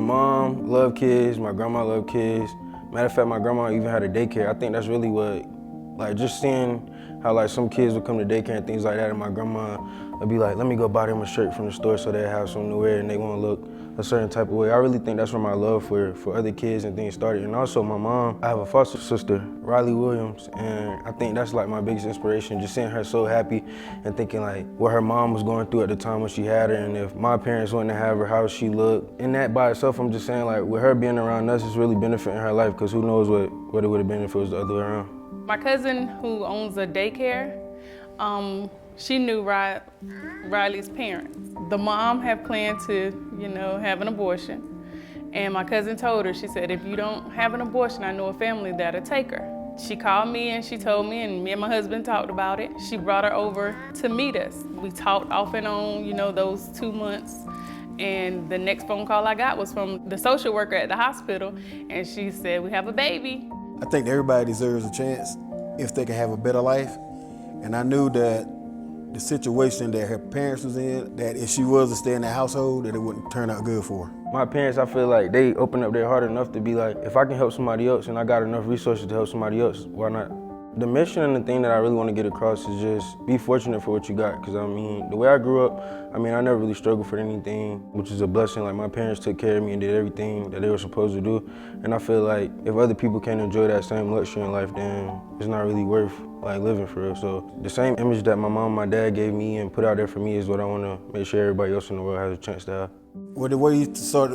mom loved kids, my grandma loved kids. Matter of fact, my grandma even had a daycare. I think that's really what, like just seeing how like some kids would come to daycare and things like that, and my grandma would be like, let me go buy them a shirt from the store so they have something to wear and they want to look a certain type of way. I really think that's where my love for other kids and things started. And also my mom, I have a foster sister, Riley Williams, and I think that's like my biggest inspiration, just seeing her so happy and thinking like what her mom was going through at the time when she had her, and if my parents wouldn't have her, how she looked. And that by itself, I'm just saying like with her being around us, it's really benefiting her life, because who knows what it would have been if it was the other way around. My cousin who owns a daycare, she knew Riley's parents. The mom had planned to, have an abortion. And my cousin told her, she said, if you don't have an abortion, I know a family that'll take her. She called me and she told me, and me and my husband talked about it. She brought her over to meet us. We talked off and on, those 2 months. And the next phone call I got was from the social worker at the hospital, and she said, we have a baby. I think everybody deserves a chance if they can have a better life. And I knew that the situation that her parents was in, that if she was to stay in that household, that it wouldn't turn out good for her. My parents, I feel like they open up their heart enough to be like, if I can help somebody else and I got enough resources to help somebody else, why not? The mission and the thing that I really want to get across is just be fortunate for what you got. Because the way I grew up, I never really struggled for anything, which is a blessing. Like my parents took care of me and did everything that they were supposed to do. And I feel like if other people can't enjoy that same luxury in life, then it's not really worth like living for real. So the same image that my mom and my dad gave me and put out there for me is what I want to make sure everybody else in the world has a chance to have. Well, the way he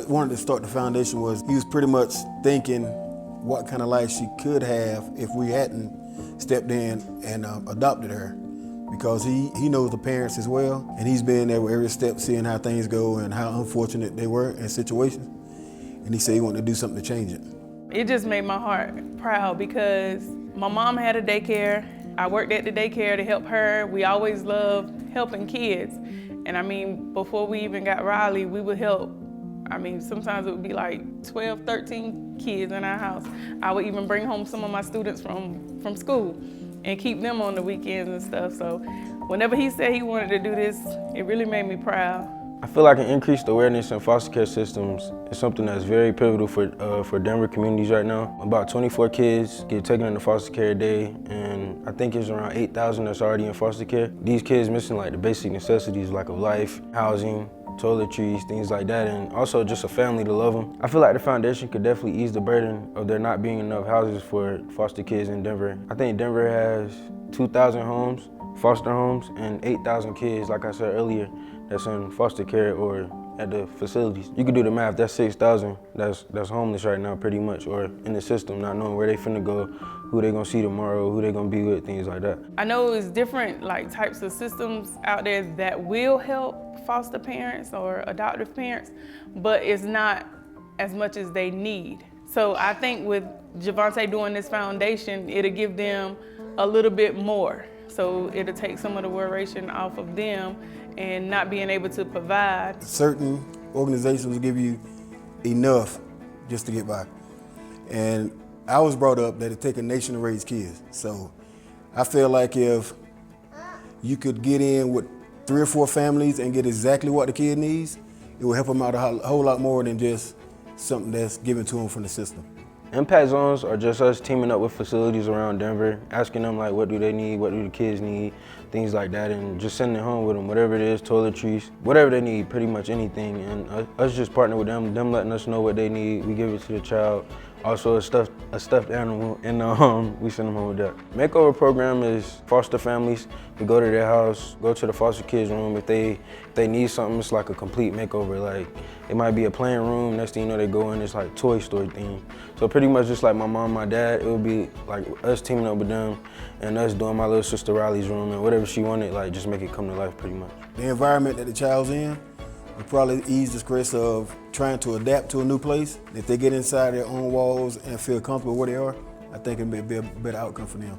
wanted to start the foundation was he was pretty much thinking what kind of life she could have if we hadn't stepped in and adopted her, because he knows the parents as well, and he's been there with every step, seeing how things go and how unfortunate they were in situations, and he said he wanted to do something to change it. It just made my heart proud, because my mom had a daycare. I worked at the daycare to help her. We always loved helping kids, and before we even got Riley, we would help. Sometimes it would be like 12, 13 kids in our house. I would even bring home some of my students from school and keep them on the weekends and stuff. So whenever he said he wanted to do this, it really made me proud. I feel like an increased awareness in foster care systems is something that's very pivotal for Denver communities right now. About 24 kids get taken into foster care a day, and I think it's around 8,000 that's already in foster care. These kids missing like the basic necessities like of life, housing, toiletries, things like that, and also just a family to love them. I feel like the foundation could definitely ease the burden of there not being enough houses for foster kids in Denver. I think Denver has 2,000 homes, foster homes, and 8,000 kids, like I said earlier, that's in foster care or at the facilities. You can do the math, that's 6,000 that's homeless right now pretty much, or in the system, not knowing where they finna go, who they gonna see tomorrow, who they gonna be with, things like that. I know it's different types of systems out there that will help foster parents or adoptive parents, but it's not as much as they need. So I think with Javonte doing this foundation, it'll give them a little bit more. So it'll take some of the worration off of them and not being able to provide. Certain organizations will give you enough just to get by. And I was brought up that it takes a nation to raise kids. So I feel like if you could get in with 3 or 4 families and get exactly what the kid needs, it will help them out a whole lot more than just something that's given to them from the system. Impact zones are just us teaming up with facilities around Denver, asking them like what do they need, what do the kids need, things like that, and just sending it home with them, whatever it is, toiletries, whatever they need, pretty much anything. And us just partner with them letting us know what they need, we give it to the child. Also a stuffed animal, and we send them home with that. Makeover program is foster families. We go to their house, go to the foster kids room. If they need something, it's like a complete makeover. Like it might be a playing room, next thing you know they go in, it's like Toy Story theme. So pretty much just like my mom, my dad, it would be like us teaming up with them and us doing my little sister Riley's room, and whatever she wanted, like just make it come to life pretty much. The environment that the child's in will probably ease the stress of trying to adapt to a new place. If they get inside their own walls and feel comfortable where they are, I think it'll be a better outcome for them.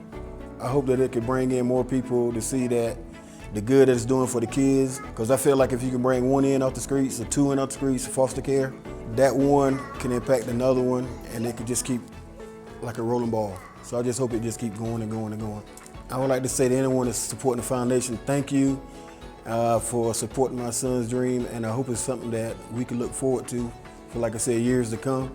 I hope that it could bring in more people to see that the good that it's doing for the kids, because I feel like if you can bring 1 in off the streets or 2 in off the streets for foster care, that one can impact another one, and it could just keep like a rolling ball. So I just hope it just keeps going and going and going. I would like to say to anyone that's supporting the foundation, thank you for supporting my son's dream, and I hope it's something that we can look forward to for, like I said, years to come.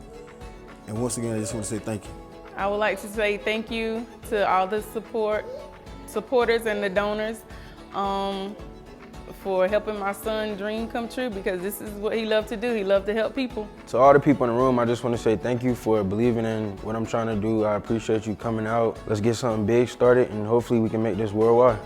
And once again, I just want to say thank you. I would like to say thank you to all the supporters and the donors for helping my son's dream come true, because this is what he loved to do. He loved to help people. To all the people in the room, I just want to say thank you for believing in what I'm trying to do. I appreciate you coming out. Let's get something big started, and hopefully we can make this worldwide.